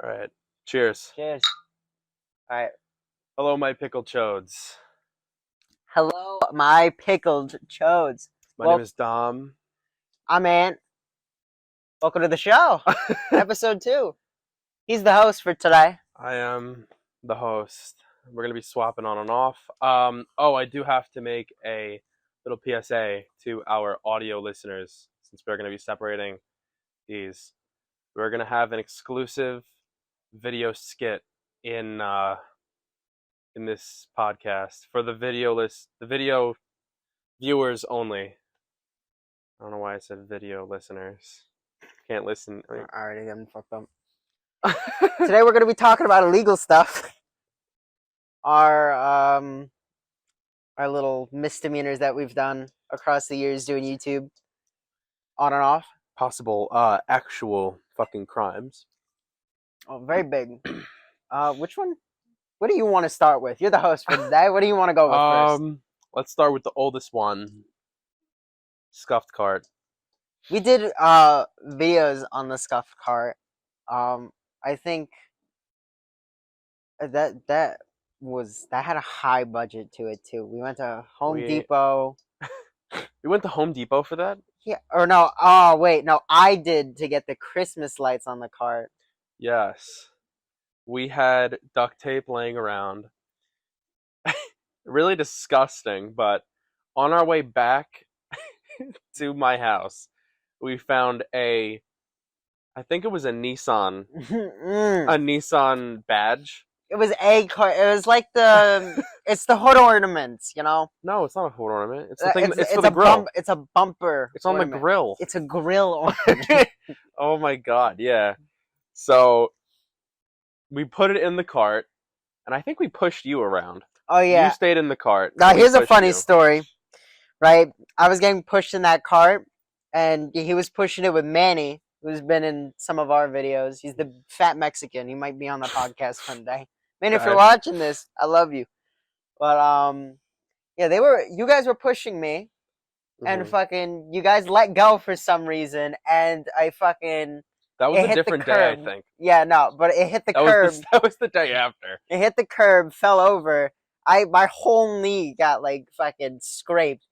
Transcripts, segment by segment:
All right. Cheers. Cheers. All right. Hello, my pickled chodes. Hello, my pickled chodes. My name is Dom. I'm Ant. Welcome to the show. Episode 2. He's the host for today. I am the host. We're going to be swapping on and off. I do have to make a little PSA to our audio listeners since we're going to be separating these. We're going to have an exclusive video skit in this podcast for the video viewers only. I don't know why I said video listeners. Can't listen. I already got fucked up. Today we're going to be talking about illegal stuff. Our little misdemeanors that we've done across the years doing YouTube on and off. Possible actual fucking crimes. Oh, very big. Which one? What do you want to start with? You're the host for today. What do you want to go with first? Let's start with the oldest one. Scuffed cart. We did videos on the scuffed cart. I think that had a high budget to it too. We went to Home Depot. We went to Home Depot for that? Yeah, or no. Oh wait, no. I did to get the Christmas lights on the cart. Yes. We had duct tape laying around. Really disgusting, but on our way back to my house, we found I think it was a Nissan, a Nissan badge. It was a car. It was like it's the hood ornaments, you know? No, it's not a hood ornament. It's the thing. It's for the grill. It's a bumper. It's on the grill. It's a grill ornament. Oh my god, yeah. So we put it in the cart, and I think we pushed you around. Oh yeah. You stayed in the cart. Now here's a funny story, right? I was getting pushed in that cart, and he was pushing it with Manny, who's been in some of our videos. He's the fat Mexican. He might be on the podcast one day. Man, if you're watching this, I love you. But yeah, you guys were pushing me, and fucking you guys let go for some reason, and I fucking. That was a different day, I think. Yeah, no, but it hit the curb. That was the day after. It hit the curb, fell over. My whole knee got like fucking scraped.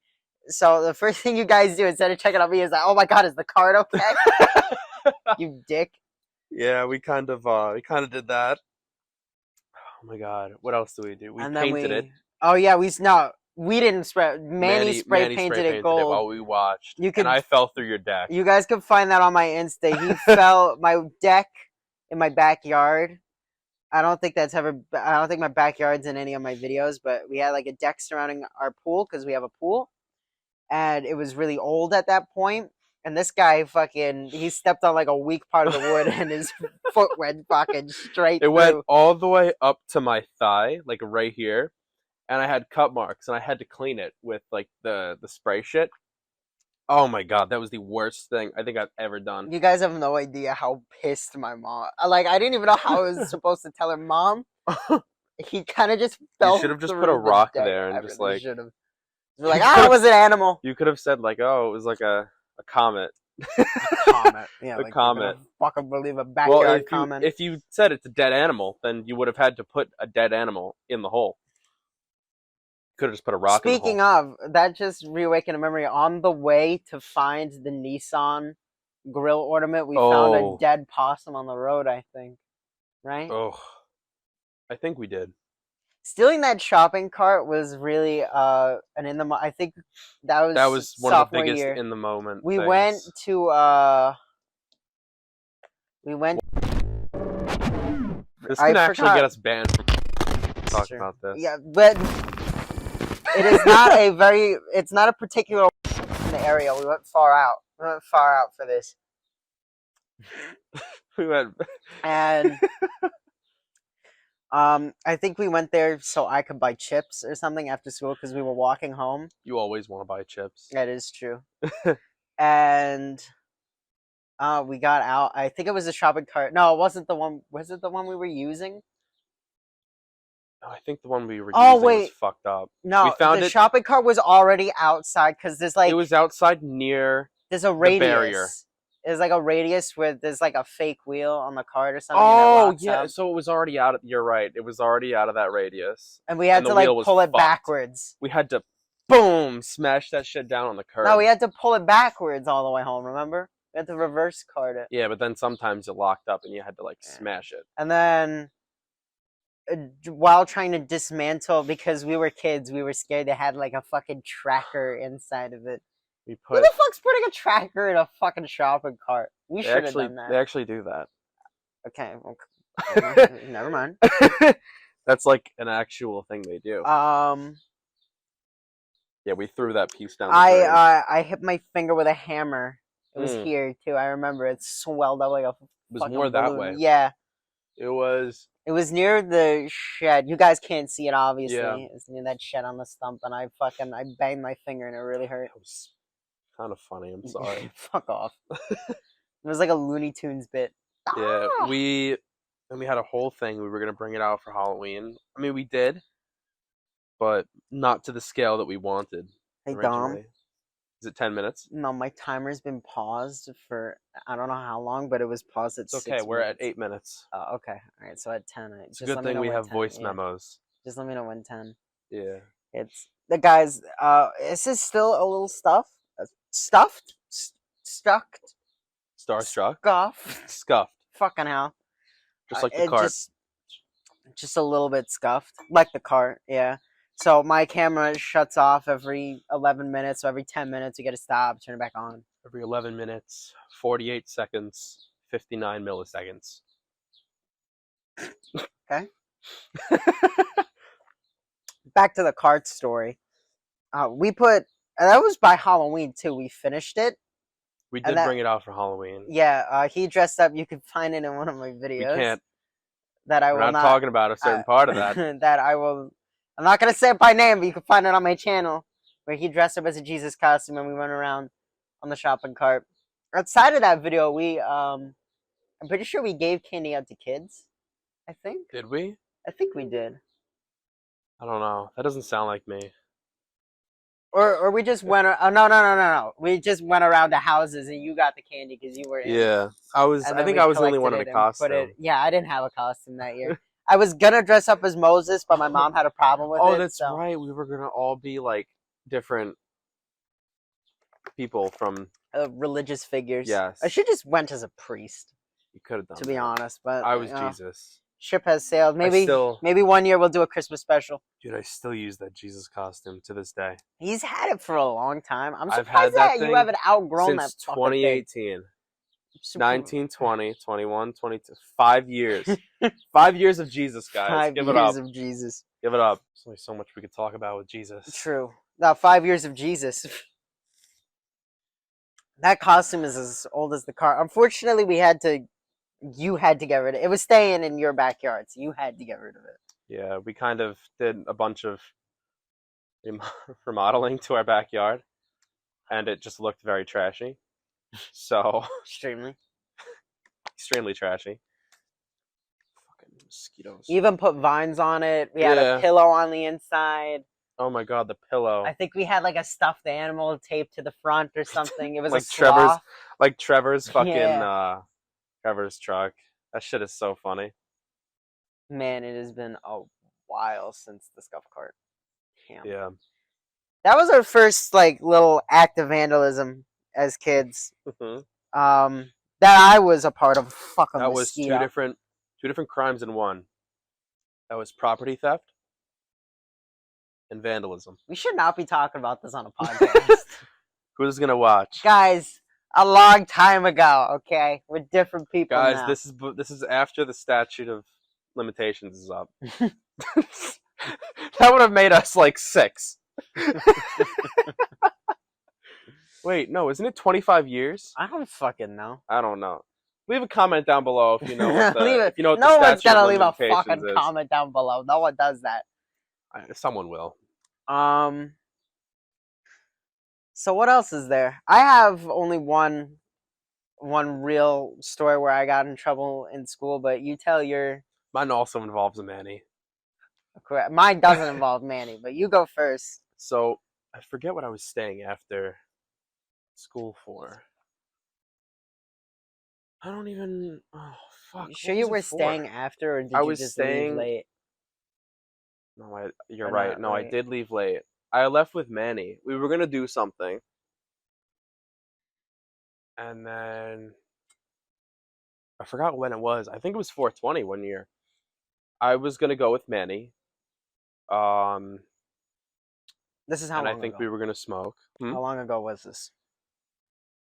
So the first thing you guys do instead of checking on me is like, "Oh my god, is the cart okay?" You dick. Yeah, we kind of did that. Oh my god, what else do we do? We painted it. Oh yeah, we didn't spray. Manny spray painted it gold it while we watched. And I fell through your deck. You guys can find that on my Insta. He fell my deck in my backyard. I don't think my backyard's in any of my videos, but we had like a deck surrounding our pool because we have a pool, and it was really old at that point. And this guy he stepped on like a weak part of the wood, and his foot went fucking straight. It went all the way up to my thigh, like right here. And I had cut marks, and I had to clean it with like the spray shit. Oh my god, that was the worst thing I think I've ever done. You guys have no idea how pissed my mom. Like I didn't even know how I was supposed to tell her, Mom. He kind of just fell. You should have just put a rock there and just like. Should have. Like, it was an animal. You could have said like, oh, it was like a comet. A comet. Yeah, a comet. Fucking believe a backyard comet. If you said it's a dead animal, then you would have had to put a dead animal in the hole. Could have just put a rock in the hole. Speaking of, that just reawakened a memory. On the way to find the Nissan grill ornament, we found a dead possum on the road, I think. Right? Oh, I think we did. Stealing that shopping cart was really I think that was one of the biggest in the moment. We went to This can actually get us banned from talking about this. Yeah, but it's not a particular in the area. We went far out. For this. We went and I think we went there so I could buy chips or something after school because we were walking home. You always want to buy chips. That is true. And we got out. I think it was a shopping cart. No, it wasn't the one. Was it the one we were using? No, I think the one we were using was fucked up. No, we found the shopping cart was already outside because there's like... It was outside near there's a radius. the barrier. There's like a radius where there's like a fake wheel on the cart or something, and it Oh locks yeah, up. so it was already out of. You're right. It was already out of that radius, And we had and the to wheel like was pull it fucked. backwards. We had to, boom, smash that shit down on the No, curb. we had to pull it backwards all the way home. Remember? We had to reverse cart it. Yeah, but then sometimes it locked up, and you had to like Yeah. smash it. And then while trying to dismantle, because we were kids, we were scared they had like a fucking tracker inside of it. We Who put. the fuck's putting a tracker in a fucking shopping cart? We They should have actually, done they that. actually do that. Okay, well, never mind. That's like an actual thing they do. Yeah, we threw that piece down the drain. I hit my finger with a hammer. It was Mm. here too. I remember it swelled up like a It was fucking more that balloon. way. Yeah, It was. it was near the shed. You guys can't see it, obviously. Yeah. It's near that shed on the stump, and I banged my finger, and it really hurt. It was kind of funny. I'm sorry. Fuck off. It was like a Looney Tunes bit. Yeah, Ah! we had a whole thing. We were gonna bring it out for Halloween. I mean, we did, but not to the scale that we wanted Hey Dom. originally. Is it 10 minutes? No, my timer's been paused for I don't know how long, but it was paused at It's 6 okay. We're at minutes. 8 minutes. Oh, okay. All right. So at 10, It's a good thing we have voice memos. Just let me know when 10. Yeah. It's the guys. This is still a little stuffed, stuck, Starstruck. scuffed. Scuffed. Fucking hell. Just like the it cart. just a little bit scuffed, like the cart. Yeah. So my camera shuts off every 11 minutes. So every 10 minutes, you got to stop, turn it back on. Every 11 minutes, 48 seconds, 59 milliseconds. Okay. Back to the cart story. We put that was by Halloween too. We finished it. We did bring it out for Halloween. Yeah, he dressed up. You can find it in one of my videos. We can't. That I We're will not talking about a certain part of that. That I will. I'm not gonna say it by name, but you can find it on my channel where he dressed up as a Jesus costume and we went around on the shopping cart. Outside of that video, I'm pretty sure we gave candy out to kids. I think. Did we? I think we did. I don't know. That doesn't sound like me. Or we just went. Oh no. We just went around the houses and you got the candy because you were in. Yeah, I was. I think I was the only one in a costume. Yeah, I didn't have a costume that year. I was gonna dress up as Moses, but my mom had a problem with it. Oh, that's right. We were gonna all be like different people from religious figures. Yes. I should just went as a priest. You could have done. To be honest, but I was Jesus. Ship has sailed. Maybe one year we'll do a Christmas special. Dude, I still use that Jesus costume to this day. He's had it for a long time. I'm surprised that you haven't outgrown since that fucking 2018. 19, 20, 21, 22. 5 years. 5 years of Jesus, guys. 5 Give it up. years of Jesus. Give it up. There's only so much we could talk about with Jesus. True. Now, 5 years of Jesus. That costume is as old as the car. Unfortunately, you had to get rid of it. It was staying in your backyard, so you had to get rid of it. Yeah, we kind of did a bunch of remodeling to our backyard, and it just looked very trashy. So extremely trashy. Fucking mosquitoes. Even put vines on it. We had a pillow on the inside. Oh my god, the pillow. I think we had like a stuffed animal taped to the front or something. It was like a sloth. Trevor's fucking Trevor's truck. That shit is so funny. Man, it has been a while since the scuff cart. Damn. Yeah. That was our first like little act of vandalism as kids. Mm-hmm. That I was a part of. Fucking that was mosquito. two different crimes in one. That was property theft and vandalism. We should not be talking about this on a podcast. Who's gonna watch? Guys, a long time ago, okay? We're different people Guys, now. this is after the statute of limitations is up. That would have made us like 6. Wait, no, isn't it 25 years? I don't fucking know. I don't know. Leave a comment down below if you know what if you know what no the one's statute gonna of leave a limitations fucking is. comment down below. No one does that. Someone will. So what else is there? I have only one real story where I got in trouble in school, but you tell your. Mine also involves a Manny. Correct. Mine doesn't involve Manny, but you go first. So I forget what I was staying after school for. I don't even. Oh fuck! You What sure was you it were for? staying after, or I did you was just leave staying. late No, you're or right. not No, I late? did leave late. I left with Manny. We were gonna do something, and then I forgot when it was. I think it was 420 one year. I was gonna go with Manny. Um, This is how and I long think ago? we were gonna smoke. How long ago was this?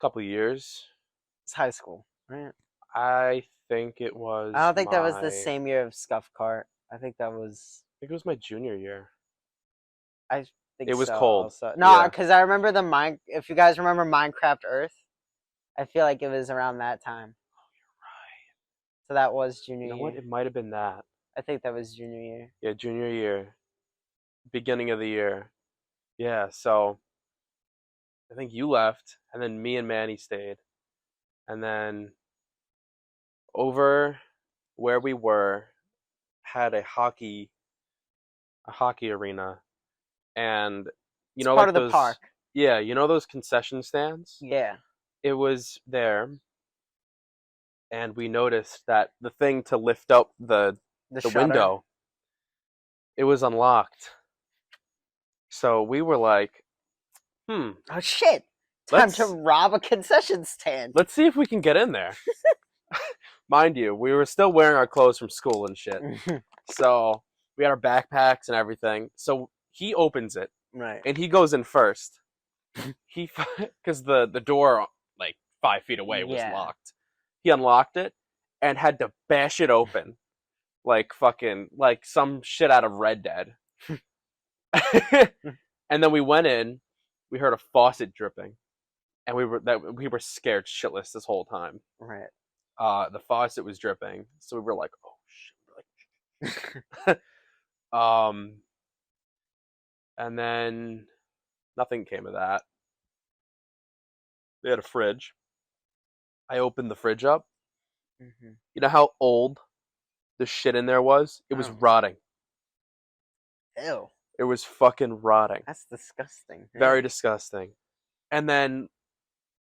Couple years. It's high school, right? I think it I was don't think that was the my. same year of Scuff Cart. I think that was. I think it was my junior year. I think It was so. cold. Also, no, Yeah. because I remember the mine. If you guys remember Minecraft Earth, I feel like it was around that time. Right. So that was junior You know what? year. It might have been that. I think that was junior year. Yeah, junior year, beginning of the year. Yeah. So I think you left, and then me and Manny stayed, and then over where we were had a hockey arena, and It's part of the those. park. Yeah, those concession stands. Yeah, It was there, and we noticed that the thing to lift up the the shutter. window, it was unlocked. So we were like, hmm, Oh shit! Time to let's rob a concession stand. let's see if we can get in there. Mind you, we were still wearing our clothes from school and shit. So we had our backpacks and everything. So he opens it Right. and he goes in first. He because the door like 5 feet away was Yeah. locked. He unlocked it and had to bash it open like fucking like some shit out of Red Dead. And then we went in. We heard a faucet dripping, and we were scared shitless this whole time. Right. The faucet was dripping, so we were like, "Oh shit!" And then nothing came of that. They had a fridge. I opened the fridge up. Mm-hmm. You know how old the shit in there was? It was Oh. rotting. Ew. It was fucking rotting. That's disgusting. Very Really. disgusting. And then,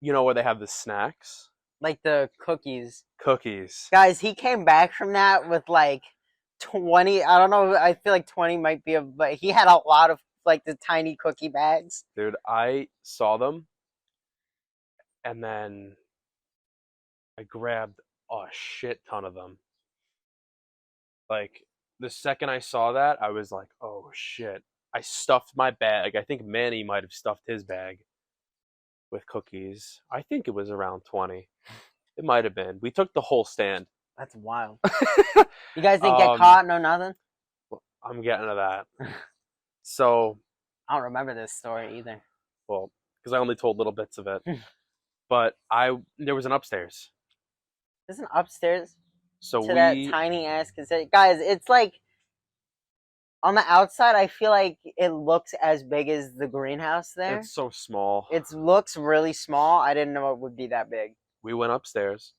where they have the snacks? Like the cookies. Cookies. Guys, he came back from that with like 20. I don't know. I feel like 20 might be but he had a lot of like the tiny cookie bags. Dude, I saw them and then I grabbed a shit ton of them. Like, the second I saw that, I was like, oh shit. I stuffed my bag. I think Manny might have stuffed his bag with cookies. I think it was around 20. It might have been. We took the whole stand. That's wild. You guys didn't get um, caught? No, nothing? I'm getting to that. So, I don't remember this story either. well, because I only told little bits of it. But there was an upstairs. Isn't upstairs So to that we tiny ass concession? Guys, it's like on the outside, I feel like it looks as big as the greenhouse there. It's so small. It looks really small. I didn't know it would be that big. We went upstairs,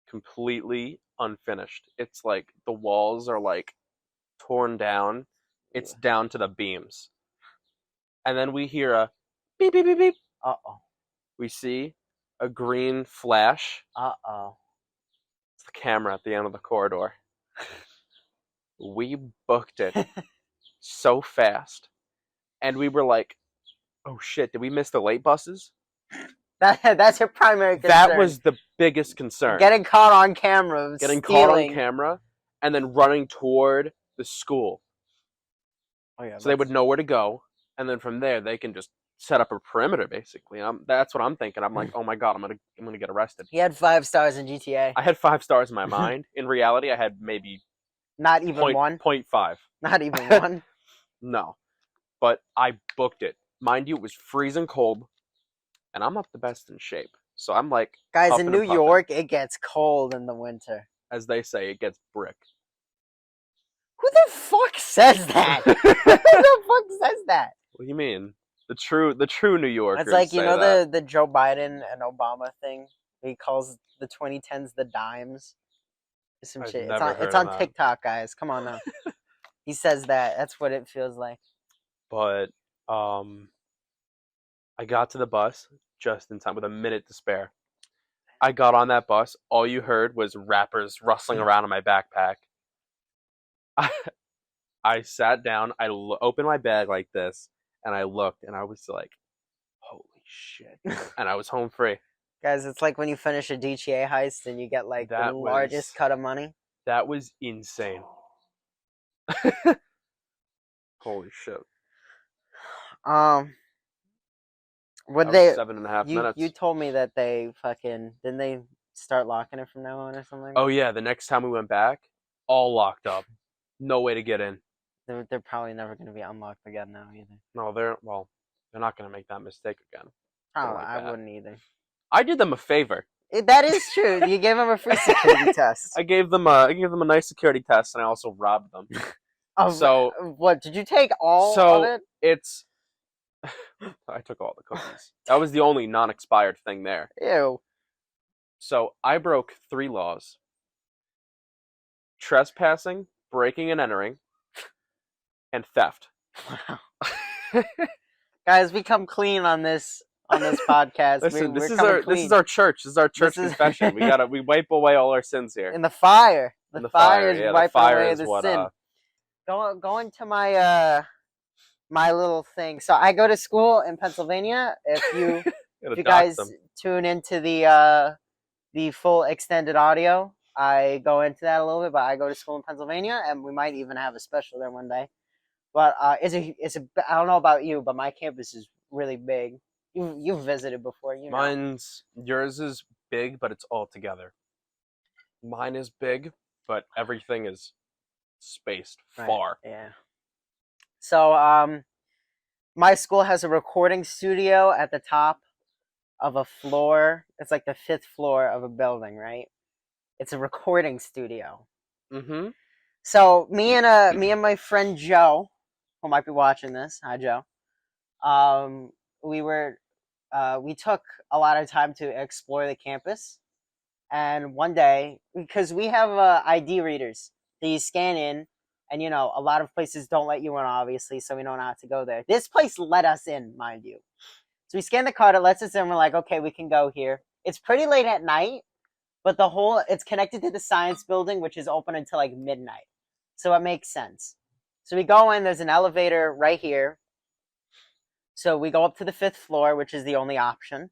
completely unfinished. It's like the walls are like torn down. It's down to the beams. And then we hear a beep beep beep beep. Uh-oh. We see a green flash. Uh-oh. It's the camera at the end of the corridor. We booked it so fast. And we were like, oh shit, did we miss the late buses? That's your primary concern. That was the biggest concern. Getting caught on camera. Caught on camera and then running toward the school. Oh, yeah, so they would know where to go. And then from there, they can just set up a perimeter, basically. That's what I'm thinking. I'm like, oh my God, I'm gonna get arrested. He had 5 stars in GTA. I had 5 stars in my mind. In reality, I had maybe not even 1? 0.5. Not even 1? No. But I booked it. Mind you, it was freezing cold. And I'm not the best in shape. So I'm like, guys, in New York, it gets cold in the winter. As they say, it gets brick. Who the fuck says that? Who the fuck says that? What do you mean? The true New Yorkers. It's like, say that. the Joe Biden and Obama thing? He calls the 2010s the dimes. Some shit. It's on TikTok, guys. Come on now. He says that. That's what it feels like. But I got to the bus just in time with a minute to spare. I got on that bus. All you heard was wrappers rustling around in my backpack. I, I sat down. Opened my bag like this, and I looked, and I was like, "Holy shit!" And I was home free. Guys, it's like when you finish a DTA heist and you get like the That largest was cut of money. that was insane. Holy shit! Um, would That was they? 7.5 You minutes. told me that they fucking didn't they start locking it from now on or something? Oh yeah, the next time we went back, all locked up. No way to get in. They're probably never going to be unlocked again now either. No, they're not gonna make that mistake again. Oh, Something like I that. wouldn't either. I did them a favor. That is true. You gave them a free security test. I gave them a nice security test, and I also robbed them. So What did you take all of it? it's I took all the cookies. That was the only non-expired thing there. Ew. So I broke 3 laws: trespassing, breaking and entering, and theft. Wow. Guys, we come clean on this podcast. Listen, We're this coming is our church. This is our church This is- confession. We wipe away all our sins here. in the fire. In The fire is yeah, wiping the fire away is the what sin. Going to my my little thing. So I go to school in Pennsylvania. If you guys tune into the full extended audio, I go into that a little bit. But I go to school in Pennsylvania, and we might even have a special there one day. But I don't know about you, but my campus is really big. You've visited before, you know. Yours is big, but it's all together. Mine is big, but everything is spaced far. Right, yeah. So my school has a recording studio at the top of a floor. It's like the 5th floor of a building, right? It's a recording studio. Mm-hmm. So me and my friend Joe, who might be watching this, hi Joe. We took a lot of time to explore the campus, and one day, because we have ID readers that you scan in, and a lot of places don't let you in, obviously, so we know not to go there. This place let us in, mind you. So we scan the card, it lets us in, we're like, okay, we can go here. It's pretty late at night, but it's connected to the science building, which is open until like midnight. So it makes sense. So we go in, there's an elevator right here. So we go up to the 5th floor, which is the only option.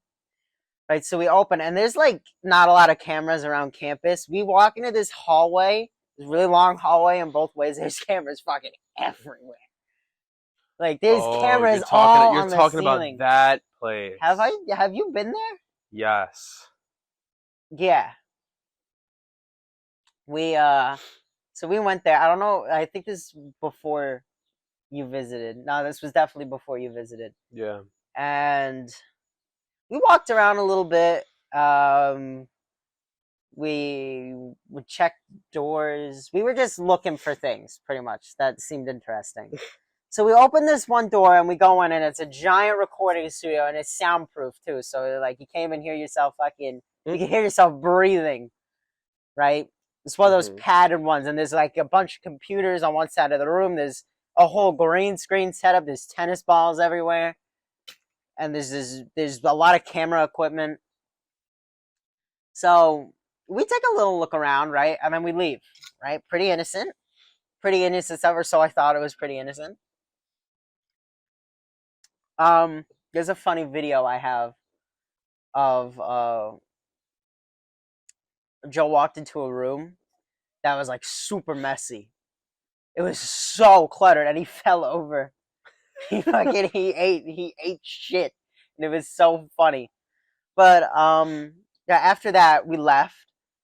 Right, so we open, and there's like not a lot of cameras around campus. We walk into this hallway, this really long hallway in both ways. There's cameras fucking everywhere. Like there's cameras all on the ceiling. About that place. Have you been there? Yes. Yeah. So we went there. I don't know. I think this was before you visited. No, this was definitely before you visited. Yeah. And we walked around a little bit. We would check doors. We were just looking for things, pretty much, that seemed interesting. So we open this one door and we go in, and it's a giant recording studio, and it's soundproof too. So like you can't even hear yourself you can hear yourself breathing, right? It's one of those padded ones, and there's like a bunch of computers on one side of the room. There's a whole green screen setup. There's tennis balls everywhere, and there's a lot of camera equipment. So we take a little look around, right, and then we leave, right? Pretty innocent stuff, or so I thought it was pretty innocent. There's a funny video I have of Joe walked into a room that was like super messy. It was so cluttered, and he fell over. He ate shit, and it was so funny. But yeah, after that we left,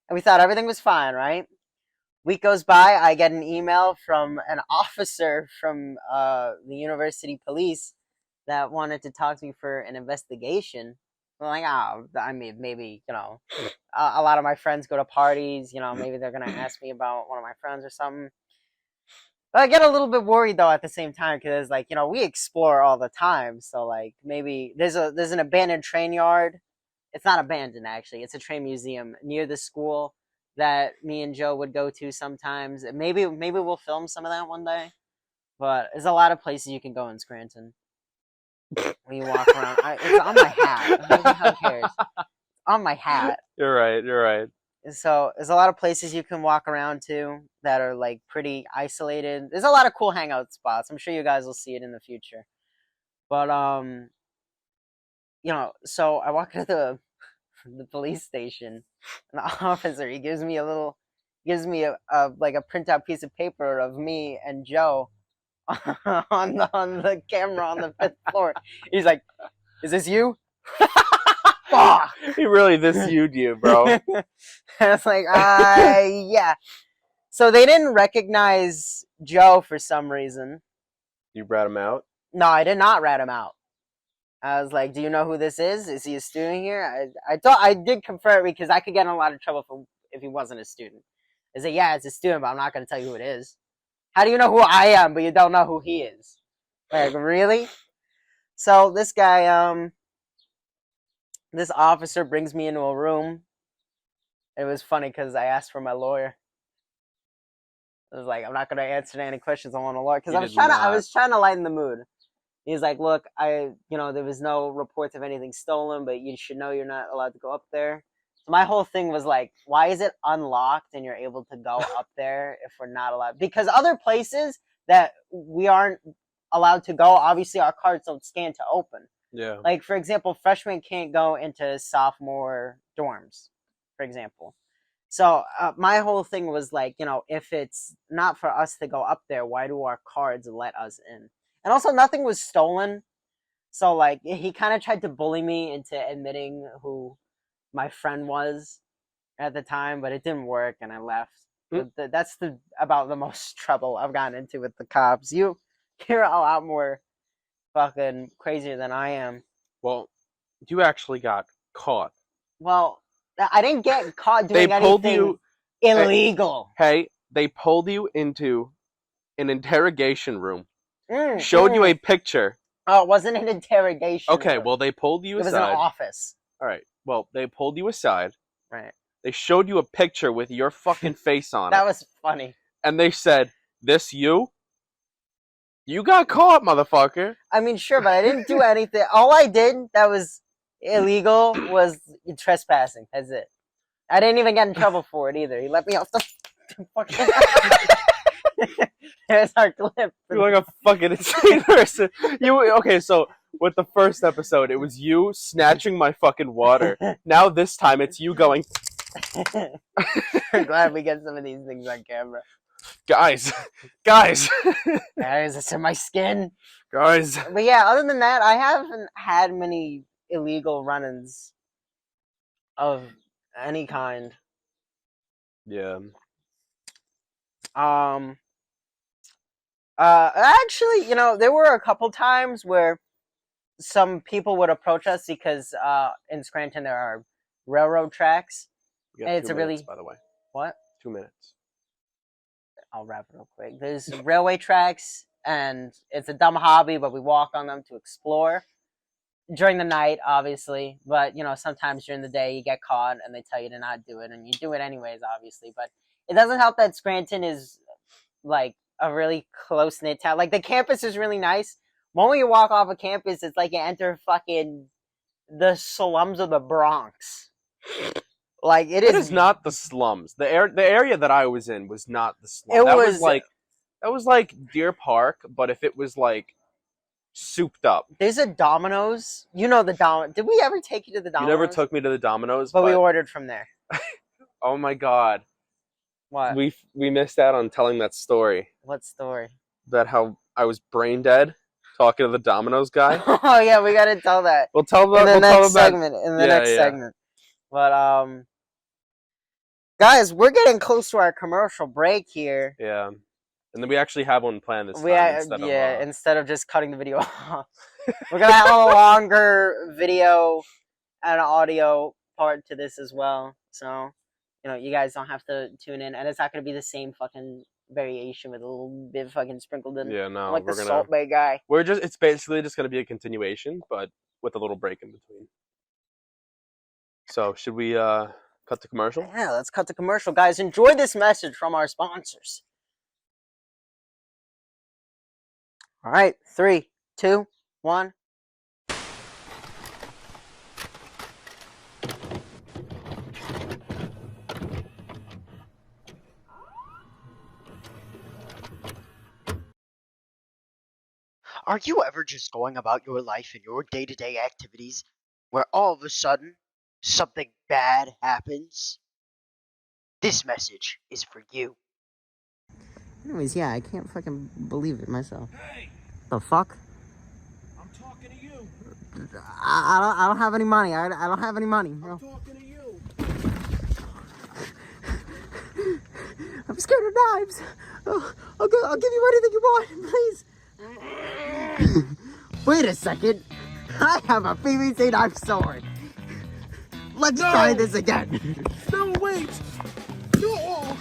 and we thought everything was fine, right? Week goes by, I get an email from an officer from the university police that wanted to talk to me for an investigation. I'm like, I mean, maybe, a lot of my friends go to parties, maybe they're going to ask me about one of my friends or something. But I get a little bit worried, though, at the same time, because, like, we explore all the time. So, like, maybe there's an abandoned train yard. It's not abandoned, actually. It's a train museum near the school that me and Joe would go to sometimes. Maybe we'll film some of that one day. But there's a lot of places you can go in Scranton when you walk around. It's on my hat. Who cares? On my hat. You're right. You're right. So there's a lot of places you can walk around to that are like pretty isolated. There's a lot of cool hangout spots. I'm sure you guys will see it in the future. But so I walk into the police station, and the officer he gives me a like a printout piece of paper of me and Joe on the camera on the fifth floor. He's like, "Is this you?" Fuck. He really this you, bro. I was like, yeah. So they didn't recognize Joe for some reason. You brought him out. No, I did not rat him out. I was like, "Do you know who this is? Is he a student here?" I thought I did confirm it because I could get in a lot of trouble if he wasn't a student. I said, "Yeah, it's a student, but I'm not going to tell you who it is." How do you know who I am, but you don't know who he is? Like, really? So this guy, this officer brings me into a room. It was funny because I asked for my lawyer. I was like, "I'm not going to answer any questions. I want a lawyer," because I was trying to lighten the mood. He's like, "Look, there was no reports of anything stolen, but you should know you're not allowed to go up there." So my whole thing was like, why is it unlocked and you're able to go up there if we're not allowed? Because other places that we aren't allowed to go, obviously our cards don't scan to open. Yeah. Like, for example, freshmen can't go into sophomore dorms, for example. So my whole thing was like, if it's not for us to go up there, why do our cards let us in? And also, nothing was stolen. So, like, he kind of tried to bully me into admitting who my friend was at the time, but it didn't work, and I left. That's about the most trouble I've gotten into with the cops. You're a lot more fucking crazier than I am. Well, you actually got caught. Well, I didn't get caught doing anything illegal. Hey, they pulled you into an interrogation room. Showed you a picture. Oh, it wasn't an interrogation. Okay, well, they pulled you aside. It was an office. All right. Well, they pulled you aside. Right. They showed you a picture with your fucking face on it. That was funny. And they said, "This you? You got caught, motherfucker." I mean, sure, but I didn't do anything. All I did that was illegal was trespassing. That's it. I didn't even get in trouble for it either. He let me off the fucking... There's our clip. You're like a fucking insane person. Okay, so with the first episode, it was you snatching my fucking water. Now this time, it's you going... I'm glad we get some of these things on camera. Guys. Guys, it's in my skin. Guys. But yeah, other than that, I haven't had many illegal run-ins of any kind. Yeah. Actually, there were a couple times where some people would approach us because in Scranton there are railroad tracks. And it's minutes, by the way. What? 2 minutes. I'll wrap it real quick. There's railway tracks, and it's a dumb hobby, but we walk on them to explore. During the night, obviously, but sometimes during the day you get caught and they tell you to not do it, and you do it anyways, obviously. But it doesn't help that Scranton is like a really close-knit town. Like, the campus is really nice. When you walk off a campus, it's like you enter fucking the slums of the Bronx. Like, it is not the slums. The area that I was in was not the slums. That was like Deer Park, but if it was like souped up. There's a Domino's. The Domino's. Did we ever take you to the Domino's? You never took me to the Domino's, but we ordered from there. Oh my god. What? We missed out on telling that story. What story? About how I was brain dead talking to the Domino's guy. Oh yeah, we gotta tell that. We'll tell them in the next segment. But guys, we're getting close to our commercial break here. Yeah. And then we actually have one planned this time. Instead of just cutting the video off. We're going to have a longer video and audio part to this as well. So, you guys don't have to tune in. And it's not going to be the same fucking variation with a little bit fucking sprinkled in. Yeah, no. I'm like the Salt Bay guy. It's basically just going to be a continuation, but with a little break in between. So, should we cut the commercial? Yeah, let's cut the commercial. Guys, enjoy this message from our sponsors. All right, 3, 2, 1. Are you ever just going about your life and your day-to-day activities where all of a sudden something bad happens? This message is for you. Anyways, yeah, I can't fucking believe it myself. Hey, The fuck? I'm talking to you. I don't have any money. I don't have any money. I'm No. talking to you. I'm scared of knives. Oh, I'll give you anything you want, please. Wait a second. I have a PVC knife sword. Let's try this again. No, wait. No.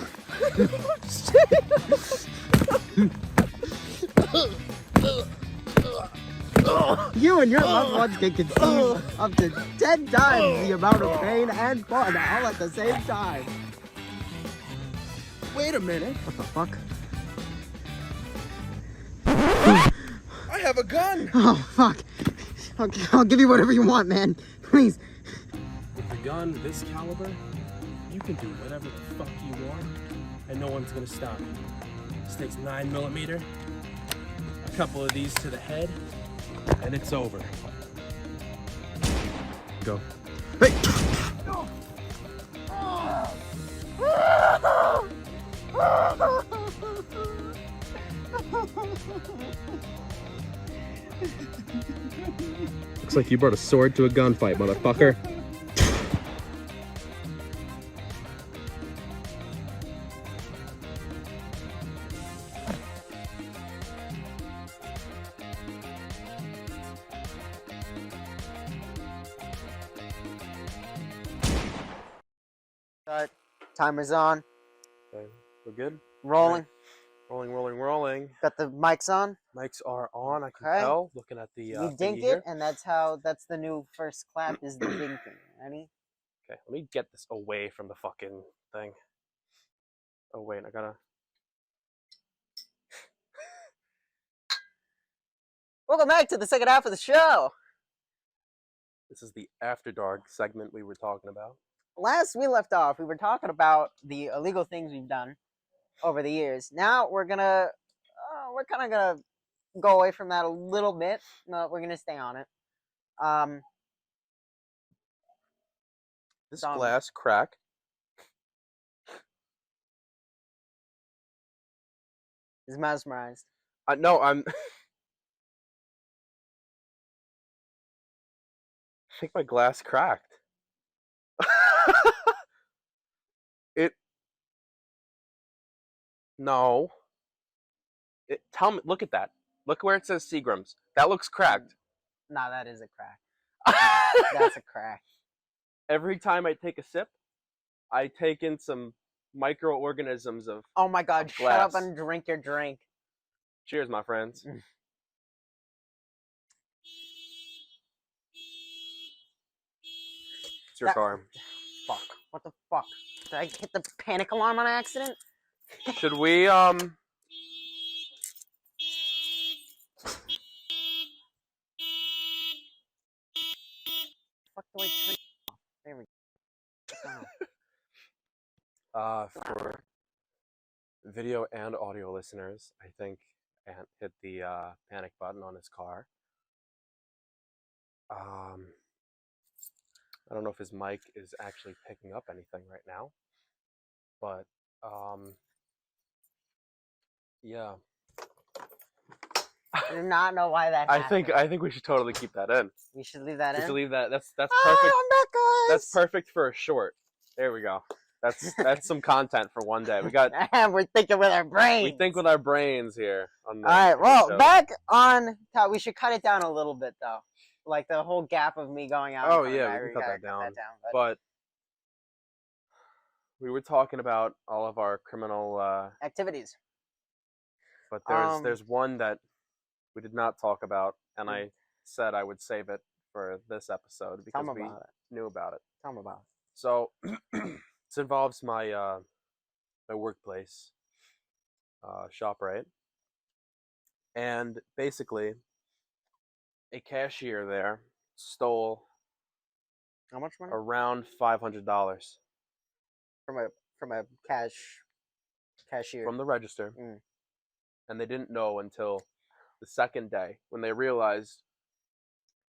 You and your loved ones can conceive up to 10 times the amount of pain and fun all at the same time. Wait a minute. What the fuck? I have a gun. Oh, fuck. Okay, I'll give you whatever you want, man. Please. With a gun this caliber, you can do whatever the fuck you want, and no one's gonna stop you. This takes 9mm, a couple of these to the head, and it's over. Go. Hey. Looks like you brought a sword to a gunfight, motherfucker. Timer's on. Okay, we're good. Rolling. Rolling. Got the mics on. Mics are on. I can Okay. tell. Looking at the We dink thingy it, here. and that's the new first clap is the dinking. Ready? Okay, let me get this away from the fucking thing. Oh wait, I gotta. Welcome back to the second half of the show. This is the After Dark segment we were talking about. Last we left off, we were talking about the illegal things we've done over the years. Now we're kind of gonna go away from that a little bit. No, we're gonna stay on it. This Done. glass crack. Is mesmerized. No, I'm. I think my glass cracked. It. No. Tell me. Look at that. Look where it says Seagrams. That looks cracked. Nah, that is a crack. That's a crack. Every time I take a sip, I take in some microorganisms of. Oh my god! Of Shut up glass. and drink your drink. Cheers, my friends. It's your car. Fuck. What the fuck? Did I hit the panic alarm on accident? Should we Fuck do I turn it off? There we go. for video and audio listeners, I think Ant hit the panic button on his car. I don't know if his mic is actually picking up anything right now, but yeah. I do not know why that happened. I think we should totally keep that in. We should leave that We in. should leave that. That's Oh, perfect. I'm back, guys. That's perfect for a short. There we go. That's some content for one day. We got. We're thinking with our brains. We think with our brains here. On the, All right. Well, show. back on top. We should cut it down a little bit though. Like the whole gap of me going out. Oh and yeah, back, we can cut that down. but But we were talking about all of our criminal activities. but there's one that we did not talk about, and I said I would save it for this episode because we knew about it. Tell me about it. So this involves my my workplace, ShopRite, and basically a cashier there stole How much money? around $500 From a cashier. from the register, Mm. and they didn't know until the second day when they realized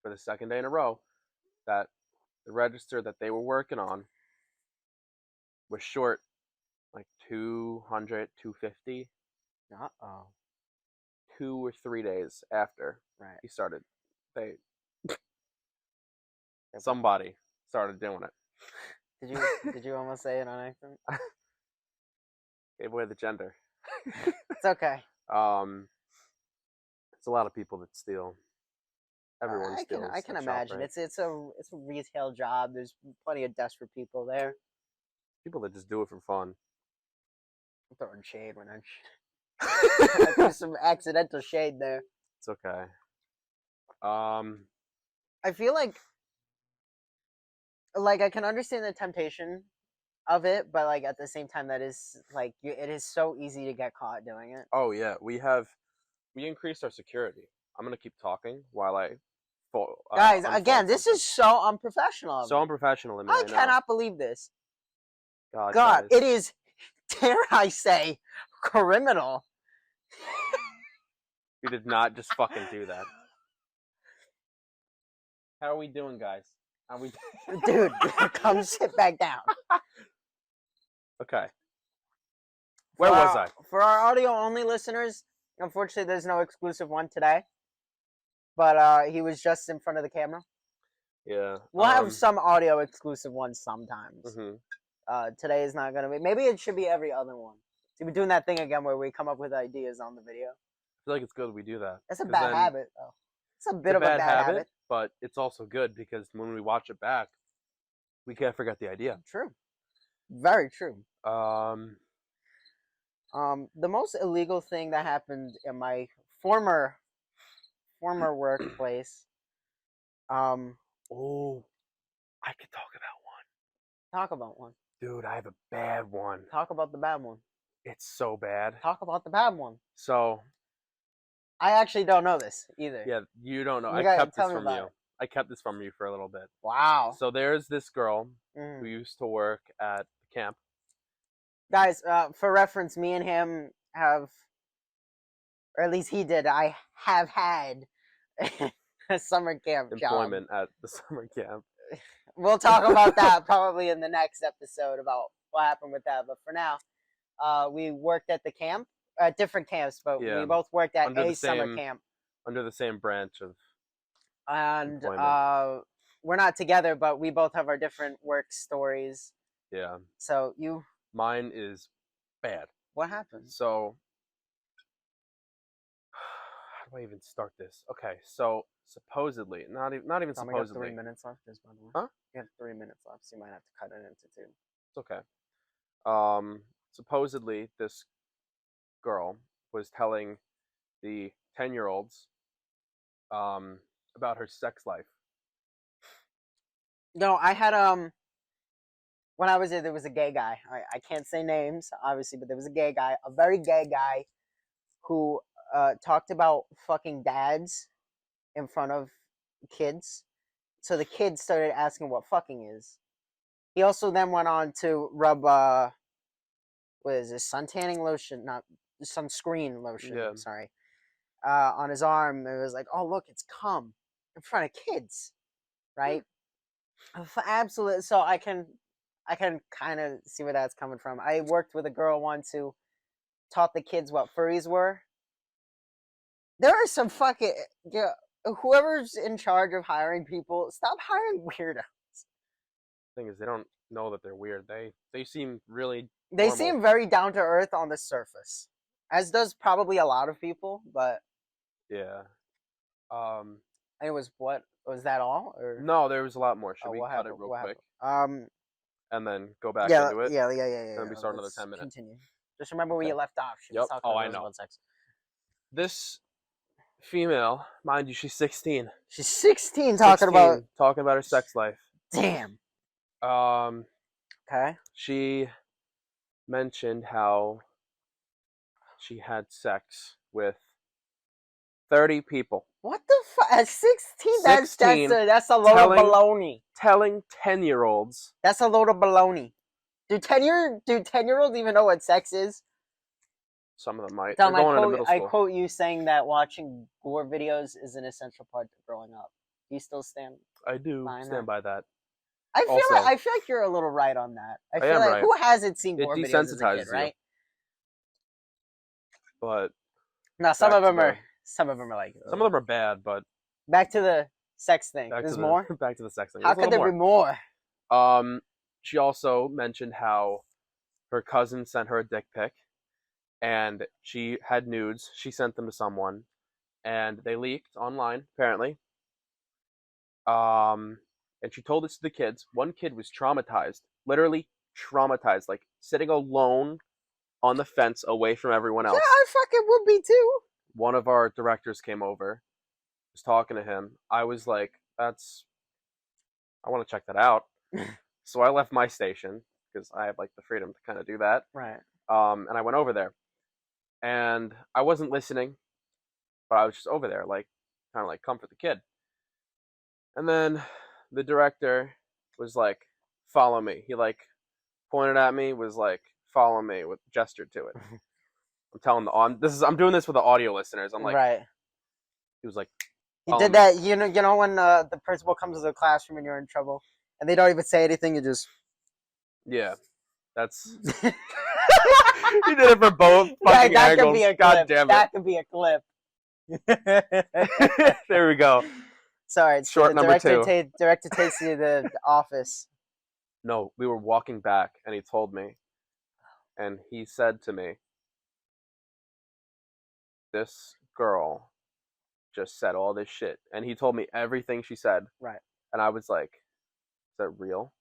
for the second day in a row that the register that they were working on was short like 200, 250. Uh-oh. 2 or 3 days after Right. he started, somebody started doing it. Did you almost say it on accident? Gave away the gender. It's okay. It's a lot of people that steal. Everyone steals. I can at imagine. ShopRite. It's a retail job. There's plenty of desperate people there. People that just do it for fun. I'm throwing shade when I threw some accidental shade there. It's okay. I feel like I can understand the temptation of it, but like at the same time, that is like it is so easy to get caught doing it. Oh yeah, we increased our security. I'm gonna keep talking while I. Guys, again, unfold this something. is so unprofessional. Of So me. unprofessional in me. I know. cannot believe this. God, God, guys. it is, dare I say, criminal. You did not just fucking do that. How are we doing, guys? Are we? Dude, come sit back down. Okay. Where was I? For our audio only listeners, unfortunately, there's no exclusive one today. But he was just in front of the camera. Yeah. We'll have some audio exclusive ones sometimes. Mm-hmm. Today is not gonna be. Maybe it should be every other one. See, we're doing that thing again where we come up with ideas on the video. I feel like it's good we do that. That's a bad habit, though. It's a bit of a bad habit. But it's also good because when we watch it back, we can't forget the idea. True. Very true. The most illegal thing that happened in my former workplace. Oh, I could talk about one. Talk about one. Dude, I have a bad one. Talk about the bad one. It's so bad. Talk about the bad one. So. I actually don't know this either. Yeah, you don't know. You I gotta kept this tell me from about you. it. I kept this from you for a little bit. Wow. So there's this girl who used to work at the camp. Guys, for reference, me and him have, or at least he did, I have had a summer camp Employment job. at the summer camp. We'll talk about that probably in the next episode about what happened with that. But for now, we worked at the camp, at different camps, but we both worked at a summer camp. Under the same branch of and employment. We're not together, but we both have our different work stories. Yeah. So Mine is bad. What happened? So how do I even start this? Okay, so supposedly, not even supposedly. We got 3 minutes left. By the way. Huh? You have 3 minutes left, so you might have to cut it into 2. It's okay. Supposedly this girl was telling the 10-year-olds about her sex life. No, I had when I was there was a gay guy. I can't say names, obviously, but there was a gay guy, a very gay guy, who talked about fucking dads in front of kids. So the kids started asking what fucking is. He also then went on to rub what is this, suntanning lotion, not sunscreen lotion, Yeah. sorry, on his arm. It was like, oh look, it's cum in front of kids, right? Absolutely. So I can kind of see where that's coming from. I worked with a girl once who taught the kids what furries were. There are some fucking whoever's in charge of hiring people, stop hiring weirdos. Thing is, they don't know that they're weird. They seem really. They normal. seem very down to earth on the surface, as does probably a lot of people. But yeah. Anyways, what was that all? Or no, there was a lot more. Should we cut happened? it real What quick? Happened? And then go back Yeah, into it. yeah. And then we start another 10 minutes. Continue. Just remember where you left off. She was Yep. talking I know. about sex. This female, mind you, she's 16. She's 16 talking about her sex life. Damn. Okay. She mentioned how she had sex with 30 people. What the fuck? At 16, 16, that's a load of baloney. Telling 10-year-olds. That's a load of baloney. Do 10-year-olds even know what sex is? Some of them might. Tom, They're going into middle I school. quote you saying that watching gore videos is an essential part of growing up. Do you still stand? I do Fine, stand by that. I feel Also- I feel like you're a little right on that. I feel am like right. who hasn't seen It gore videos as a desensitizes kid, you. right? But No, some back of to them are the- some of them are like some of them are bad. But back to the sex thing. back There's to the more. back to the sex thing. How There's a could there little be more? more. She also mentioned how her cousin sent her a dick pic, and she had nudes. She sent them to someone, and they leaked online apparently. And she told this to the kids. One kid was traumatized, literally traumatized, like sitting alone on the fence away from everyone else. Yeah, I fucking would be too. One of our directors came over, was talking to him. I was like, I want to check that out. So I left my station because I have like the freedom to kind of do that. Right. And I went over there, and I wasn't listening, but I was just over there, like kind of like comfort the kid. And then the director was like, "Follow me." He like pointed at me, was like, "Follow me," with gestured to it. I'm telling I'm doing this with the audio listeners. I'm like, right. he was like, He "Follow did me." that. You know when the principal comes to the classroom and you're in trouble, and they don't even say anything. You just. Yeah, that's. He did it for both fucking that angles. could be a clip. God damn it! That could be a clip. There we go. Sorry, so Short the number director, two. Director takes you to the office. No, we were walking back, and he told me, and he said to me, "This girl just said all this shit," and he told me everything she said. Right. And I was like, "Is that real?"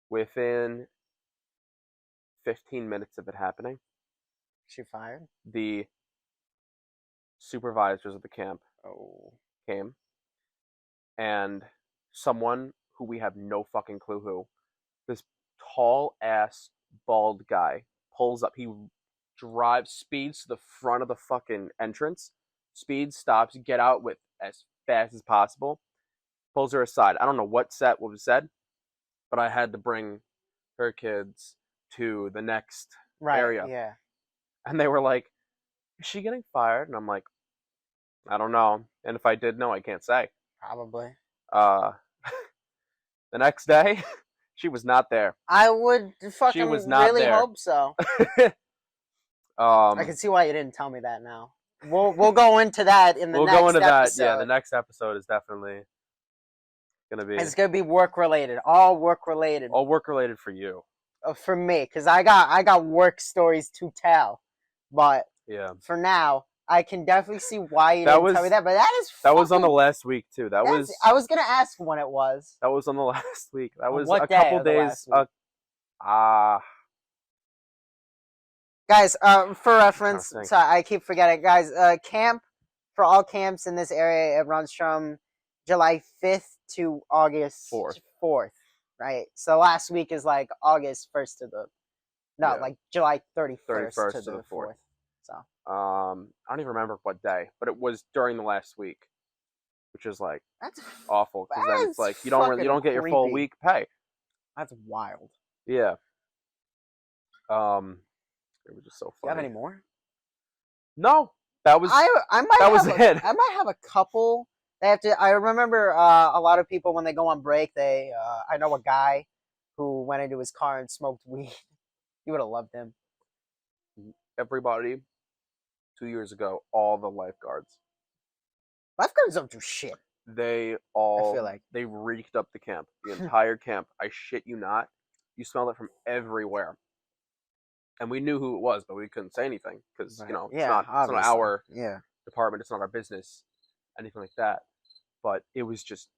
Within 15 minutes of it happening, She fired. the supervisors of the camp Oh. came, and someone who we have no fucking clue who, this tall ass bald guy, pulls up. He speeds to the front of the fucking entrance, speeds, stops, get out with as fast as possible, pulls her aside. I don't know what was said, but I had to bring her kids to the next Right. area. Yeah. And they were like, "Is she getting fired?" And I'm like, "I don't know. And if I did know, I can't say." Probably. Uh, the next day, she was not there. I would fucking was not really there. hope so. I can see why you didn't tell me that now. We'll go into that in the we'll next go into episode. that. Yeah, the next episode is definitely gonna be It's gonna be work related, all work related. all work related for you. For me, because I got work stories to tell, but Yeah, for now, I can definitely see why you That didn't tell me was- that. But that was on the fucking- last week too. I was gonna ask when it was. That was on the last week. That On was what a day couple of the days. last week? Guys, for reference, think. so I keep forgetting. Guys, camp for all camps in this area, it runs from July 5th to August 4th, right? So last week is like August 1st to the Yeah. like July 31st 31st to the 4th. So I don't even remember what day, but it was during the last week, which is like that's awful because then it's That's like you fucking don't get your full creepy. week pay. that's wild. Yeah. It was just so Do you have funny. any more? No, that was I might that have was it. I might have a couple. They have to. I remember a lot of people when they go on break. They I know a guy who went into his car and smoked weed. You would have loved him. everybody 2 years ago. All the lifeguards, Lifeguards don't do shit. they all feel like- they reeked up the camp, the entire camp. I shit you not. You smelled it from everywhere. And we knew who it was, but we couldn't say anything because Right. it's not obviously. our Yeah. department. It's not our business, anything like that. But it was just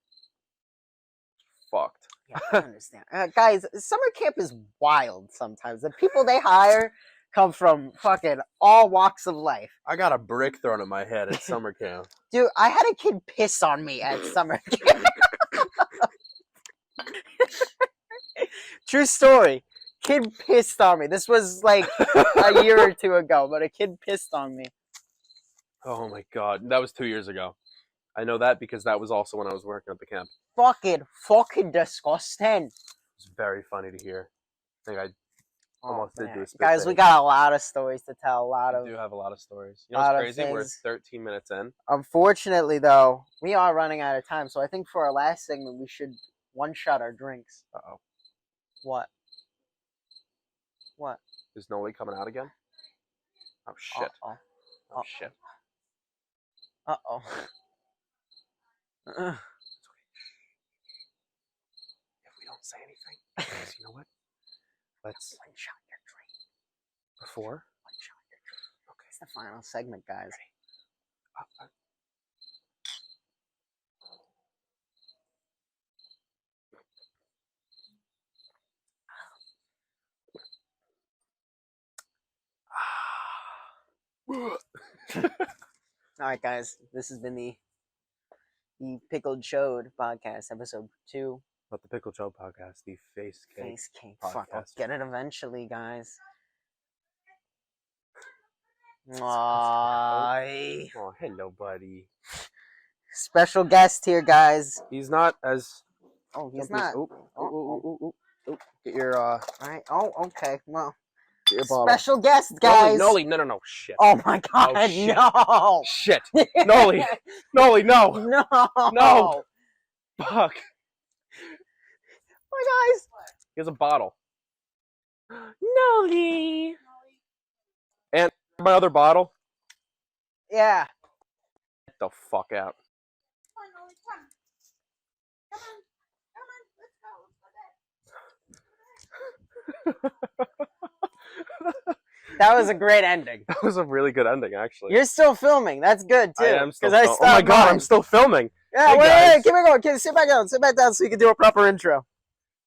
fucked. Yeah, I understand. Guys, summer camp is wild sometimes. The people they hire come from fucking all walks of life. I got a brick thrown at my head at summer camp. Dude, I had a kid piss on me at summer camp. True story. Kid pissed on me. This was like a year or two ago, but a kid pissed on me. Oh my god, that was 2 years ago. I know that because that was also when I was working at the camp. Fucking disgusting. It's very funny to hear. I think I Almost did man. do a spit Guys, we take. got a lot of stories to tell. A lot We of. do have a lot of stories. You know lot what's of crazy? We're things. 13 minutes in. Unfortunately, though, we are running out of time. So I think for our last segment, we should one-shot our drinks. Uh-oh. What? What? Is Noli coming out again? Oh, shit. Uh-oh. Oh, shit. Uh-oh. If we don't say anything, guys, you know what? Let's... One-shot your drink. Before? One-shot your drink. Okay. It's the final segment, guys. All right, guys. This has been the Pickled Chode podcast, episode 2. But the Pickle Joe podcast, the Face Cake Face cake. Fuck, I'll podcast. get it eventually, guys. Aww. Oh, hello, buddy. Special guest here, guys. He's not as... Oh, he's jumpy- not. Oop, Oh, oop, oop, oop. Get your, All right. Oh, okay. Well, get your bottle. special guest, guys. Noli, no, shit. Oh my God! Oh, shit. No. Shit. Noli, Noli, no. No. No. Fuck. Oh, guys. Here's a bottle. Noli. And my other bottle. Yeah. Get the fuck out. That was a great ending. That was a really good ending, actually. You're still filming. That's good too. I am still 'cause I filming. Oh my stopped god, mine. I'm still filming. Yeah, Hey, wait, guys. keep it going. Sit back down. Sit back down so you can do a proper intro.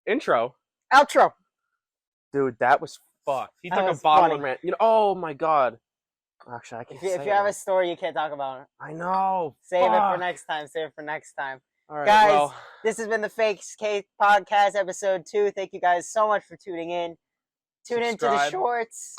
Intro. Outro. Dude, that was fucked. He That took a was bottle funny. and ran. You know, oh my god. Actually, I can't If say you have it. a story you can't talk about, I know. save it for Fuck. next time. Save it for next time. All right, Guys, well, this has been the Fake Cake Podcast, episode 2. Thank you guys so much for tuning in. Tune into the Subscribe. shorts.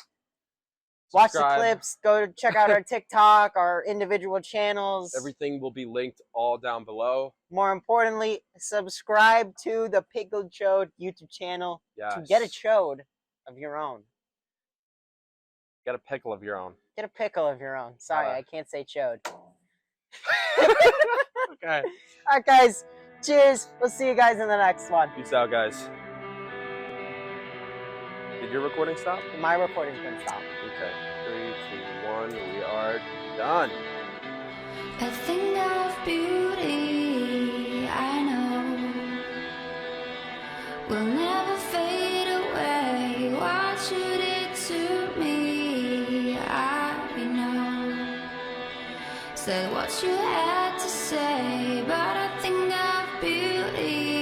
Watch the Subscribe. clips. Go check out our TikTok, our individual channels. everything will be linked all down below. More importantly, subscribe to the Pickled Chode YouTube channel Yes. to get a chode of your own. Get a pickle of your own. Get a pickle of your own. Sorry, Alright. I can't say chode. Okay. All right, guys. Cheers. We'll see you guys in the next one. Peace out, guys. Did your recording stop? My recording's been stopped. Okay. 3, 2, 1. We are done. A thing of beauty, I know, will never fade away. What should it to me? I know. Said what you had to say, but a thing of beauty.